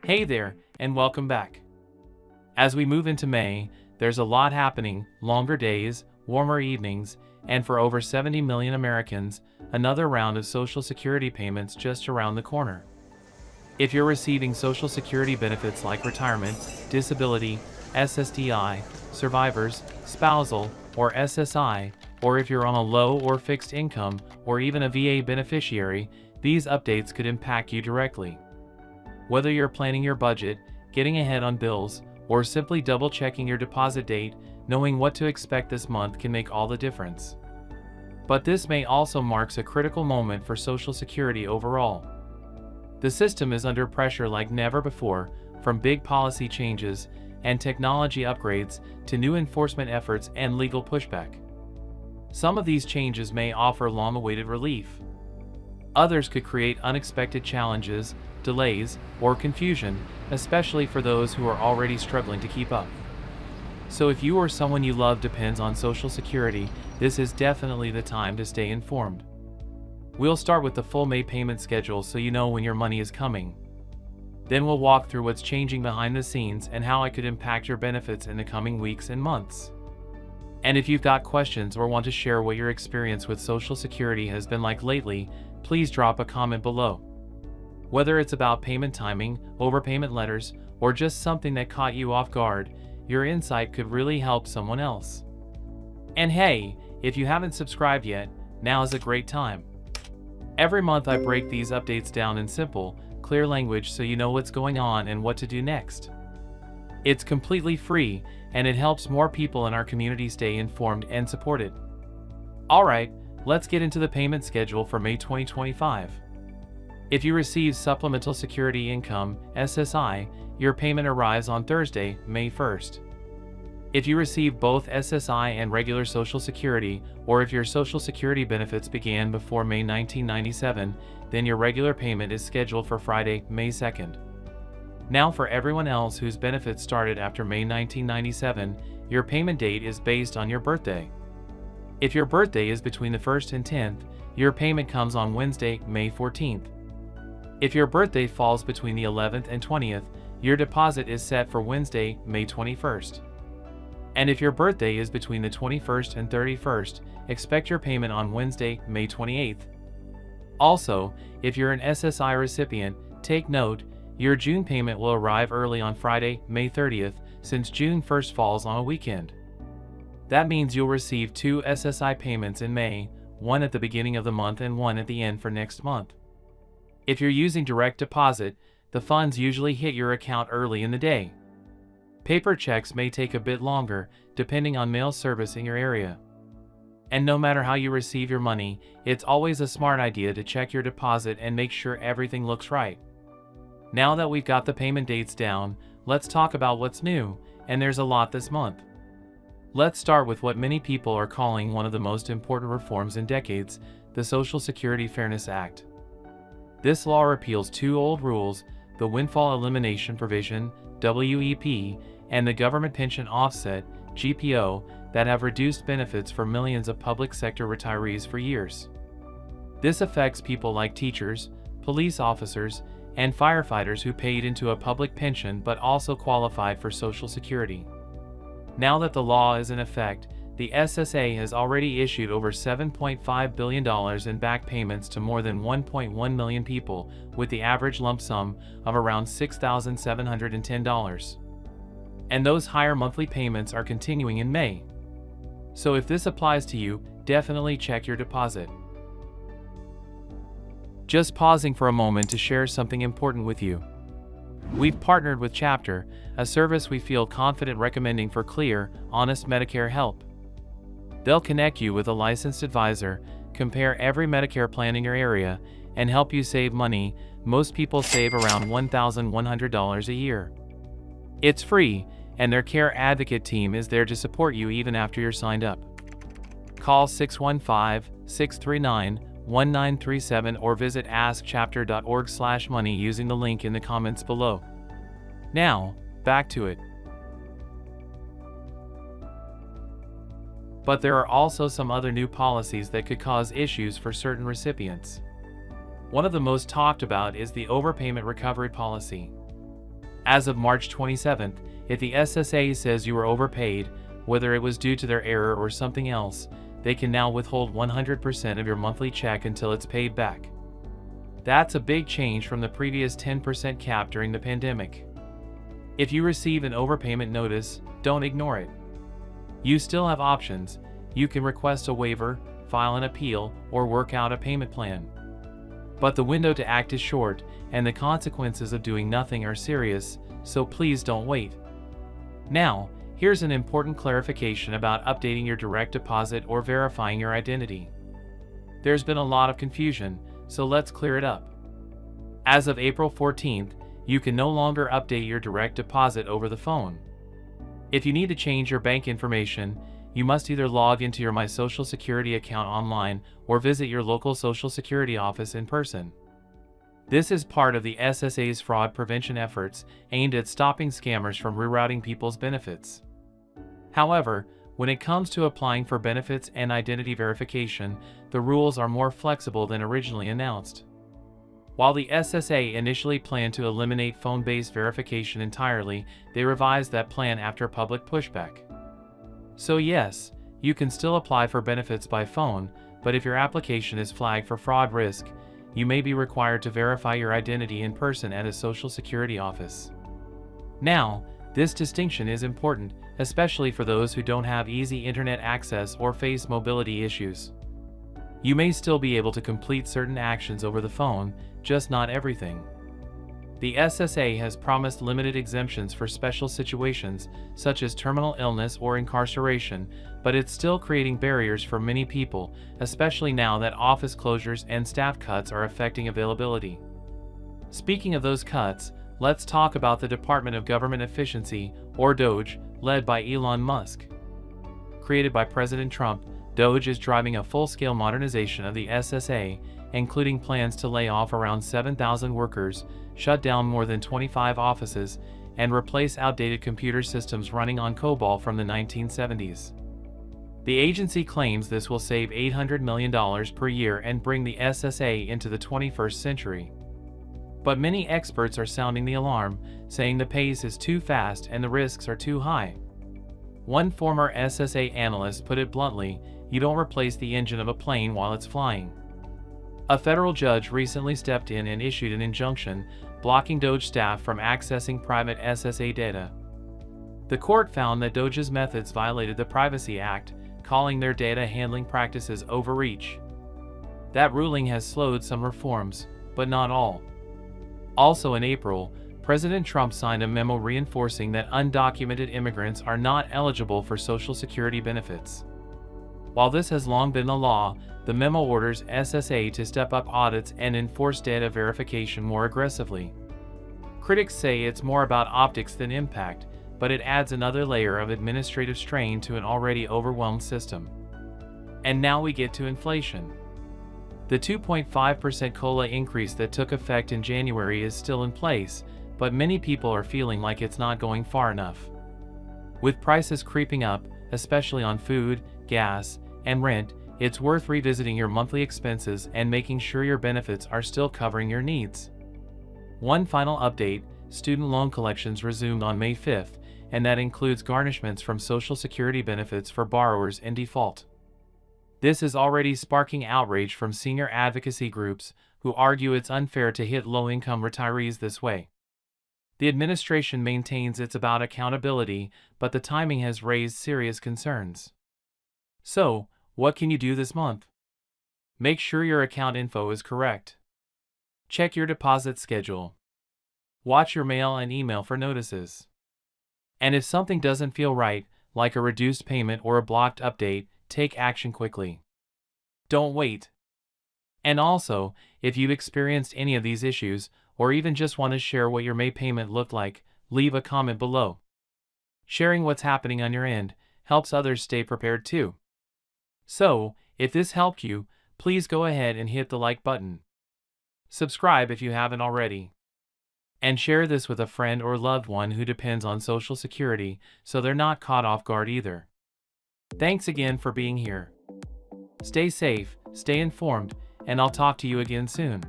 Hey there, and welcome back. As we move into May, there's a lot happening: longer days, warmer evenings, and for over 70 million Americans, another round of Social Security payments just around the corner. If you're receiving Social Security benefits like retirement, disability, SSDI, survivors, spousal, or SSI, or if you're on a low or fixed income, or even a VA beneficiary, these updates could impact you directly. Whether you're planning your budget, getting ahead on bills, or simply double-checking your deposit date, knowing what to expect this month can make all the difference. But this May also marks a critical moment for Social Security overall. The system is under pressure like never before, from big policy changes and technology upgrades to new enforcement efforts and legal pushback. Some of these changes may offer long-awaited relief. Others could create unexpected challenges, delays, or confusion, especially for those who are already struggling to keep up. So if you or someone you love depends on Social Security, this is definitely the time to stay informed. We'll start with the full May payment schedule so you know when your money is coming. Then we'll walk through what's changing behind the scenes and how it could impact your benefits in the coming weeks and months. And if you've got questions or want to share what your experience with Social Security has been like lately, please drop a comment below. Whether it's about payment timing, overpayment letters, or just something that caught you off guard, your insight could really help someone else. And hey, if you haven't subscribed yet, now is a great time. Every month I break these updates down in simple, clear language so you know what's going on and what to do next. It's completely free, and it helps more people in our community stay informed and supported. Alright, let's get into the payment schedule for May 2025. If you receive Supplemental Security Income, SSI, your payment arrives on Thursday, May 1st. If you receive both SSI and regular Social Security, or if your Social Security benefits began before May 1997, then your regular payment is scheduled for Friday, May 2nd. Now for everyone else whose benefits started after May 1997, your payment date is based on your birthday. If your birthday is between the 1st and 10th, your payment comes on Wednesday, May 14th. If your birthday falls between the 11th and 20th, your deposit is set for Wednesday, May 21st. And if your birthday is between the 21st and 31st, expect your payment on Wednesday, May 28th. Also, if you're an SSI recipient, take note, your June payment will arrive early on Friday, May 30th, since June 1st falls on a weekend. That means you'll receive 2 SSI payments in May, one at the beginning of the month and one at the end for next month. If you're using direct deposit, the funds usually hit your account early in the day. Paper checks may take a bit longer, depending on mail service in your area. And no matter how you receive your money, it's always a smart idea to check your deposit and make sure everything looks right. Now that we've got the payment dates down, let's talk about what's new, and there's a lot this month. Let's start with what many people are calling one of the most important reforms in decades, the Social Security Fairness Act. This law repeals 2 old rules, the Windfall Elimination Provision, WEP, and the Government Pension Offset, GPO, that have reduced benefits for millions of public sector retirees for years. This affects people like teachers, police officers, and firefighters who paid into a public pension but also qualified for Social Security. Now that the law is in effect, the SSA has already issued over $7.5 billion in back payments to more than 1.1 million people, with the average lump sum of around $6,710. And those higher monthly payments are continuing in May. So if this applies to you, definitely check your deposit. Just pausing for a moment to share something important with you. We've partnered with Chapter, a service we feel confident recommending for clear, honest Medicare help. They'll connect you with a licensed advisor, compare every Medicare plan in your area, and help you save money. Most people save around $1,100 a year. It's free, and their care advocate team is there to support you even after you're signed up. Call 615-639-1937 or visit askchapter.org/money using the link in the comments below. Now, back to it. But there are also some other new policies that could cause issues for certain recipients. One of the most talked about is the overpayment recovery policy. As of March 27th, if the SSA says you were overpaid, whether it was due to their error or something else, they can now withhold 100% of your monthly check until it's paid back. That's a big change from the previous 10% cap during the pandemic. If you receive an overpayment notice, don't ignore it. You still have options. You can request a waiver, file an appeal, or work out a payment plan. But the window to act is short, and the consequences of doing nothing are serious, so please don't wait. Now, here's an important clarification about updating your direct deposit or verifying your identity. There's been a lot of confusion, so let's clear it up. As of April 14th, you can no longer update your direct deposit over the phone. If you need to change your bank information, you must either log into your My Social Security account online or visit your local Social Security office in person. This is part of the SSA's fraud prevention efforts aimed at stopping scammers from rerouting people's benefits. However, when it comes to applying for benefits and identity verification, the rules are more flexible than originally announced. While the SSA initially planned to eliminate phone-based verification entirely, they revised that plan after public pushback. So yes, you can still apply for benefits by phone, but if your application is flagged for fraud risk, you may be required to verify your identity in person at a Social Security office. Now, this distinction is important, especially for those who don't have easy internet access or face mobility issues. You may still be able to complete certain actions over the phone, just not everything. The SSA has promised limited exemptions for special situations, such as terminal illness or incarceration, but it's still creating barriers for many people, especially now that office closures and staff cuts are affecting availability. Speaking of those cuts, let's talk about the Department of Government Efficiency, or DOGE, led by Elon Musk. Created by President Trump, DOGE is driving a full-scale modernization of the SSA, including plans to lay off around 7,000 workers, shut down more than 25 offices, and replace outdated computer systems running on COBOL from the 1970s. The agency claims this will save $800 million per year and bring the SSA into the 21st century. But many experts are sounding the alarm, saying the pace is too fast and the risks are too high. One former SSA analyst put it bluntly, you don't replace the engine of a plane while it's flying. A federal judge recently stepped in and issued an injunction blocking DOGE staff from accessing private SSA data. The court found that DOGE's methods violated the Privacy Act, calling their data handling practices overreach. That ruling has slowed some reforms, but not all. Also in April, President Trump signed a memo reinforcing that undocumented immigrants are not eligible for Social Security benefits. While this has long been the law, the memo orders SSA to step up audits and enforce data verification more aggressively. Critics say it's more about optics than impact, but it adds another layer of administrative strain to an already overwhelmed system. And now we get to inflation. The 2.5% COLA increase that took effect in January is still in place, but many people are feeling like it's not going far enough. With prices creeping up, especially on food, gas, and rent, it's worth revisiting your monthly expenses and making sure your benefits are still covering your needs. One final update, student loan collections resumed on May 5th, and that includes garnishments from Social Security benefits for borrowers in default. This is already sparking outrage from senior advocacy groups who argue it's unfair to hit low-income retirees this way. The administration maintains it's about accountability, but the timing has raised serious concerns. So, what can you do this month? Make sure your account info is correct. Check your deposit schedule. Watch your mail and email for notices. And if something doesn't feel right, like a reduced payment or a blocked update, take action quickly. Don't wait. And also, if you've experienced any of these issues, or even just want to share what your May payment looked like, leave a comment below. Sharing what's happening on your end helps others stay prepared too. So, if this helped you, please go ahead and hit the like button. Subscribe if you haven't already. And share this with a friend or loved one who depends on Social Security so they're not caught off guard either. Thanks again for being here. Stay safe, stay informed, and I'll talk to you again soon.